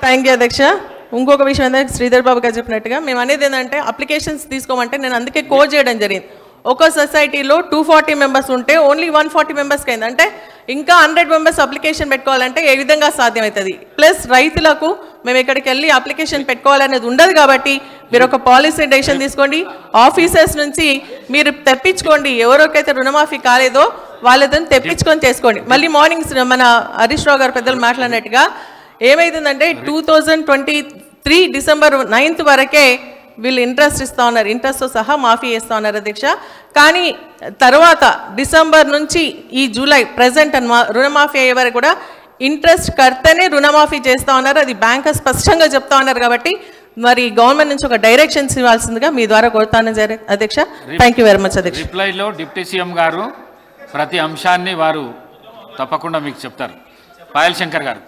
Thank you అధ్యక్ష. ఇంకొక విషయం ఏంటంటే శ్రీధర్ బాబు గారు చెప్పినట్టుగా మేము అనేది ఏంటంటే అప్లికేషన్స్ తీసుకోమంటే నేను అందుకే కోడ్ చేయడం జరిగింది. ఒక సొసైటీలో 240 మెంబర్స్ ఉంటే ఓన్లీ 140 మెంబర్స్కి అయింది. అంటే ఇంకా 100 మెంబర్స్ అప్లికేషన్ పెట్టుకోవాలంటే ఏ విధంగా సాధ్యమవుతుంది? ప్లస్ రైతులకు మేము ఇక్కడికి వెళ్ళి అప్లికేషన్ పెట్టుకోవాలనేది ఉండదు. కాబట్టి మీరు ఒక పాలసీ డెసిషన్ తీసుకోండి, ఆఫీసర్స్ నుంచి మీరు తెప్పించుకోండి. ఎవరికైతే రుణమాఫీ కాలేదో వాళ్ళతో తెప్పించుకొని చేసుకోండి. మళ్ళీ మార్నింగ్ మన హరీష్ రావు గారు పెద్దలు మాట్లాడినట్టుగా ఏమైతుందంటే 2023 డిసెంబర్ 9th వరకే వీళ్ళు ఇంట్రెస్ట్ ఇస్తూ ఉన్నారు, ఇంట్రెస్ట్తో సహా మాఫీ చేస్తూ ఉన్నారు అధ్యక్ష. కానీ తర్వాత డిసెంబర్ నుంచి ఈ జూలై ప్రజెంట్ రుణమాఫీ అయ్యే వరకు కూడా ఇంట్రెస్ట్ కడితేనే రుణమాఫీ చేస్తూ ఉన్నారు. అది బ్యాంకర్ స్పష్టంగా చెప్తా ఉన్నారు. కాబట్టి మరి గవర్నమెంట్ నుంచి ఒక డైరెక్షన్స్ ఇవ్వాల్సిందిగా మీ ద్వారా కోరుతాను అధ్యక్ష. థ్యాంక్ యూ వెరీ మచ్ అధ్యక్ష. రిప్లైలో డిప్యూటీ సీఎం గారు ప్రతి అంశాన్ని వారు తప్పకుండా మీకు చెప్తారు. పాయల్ శంకర్ గారు.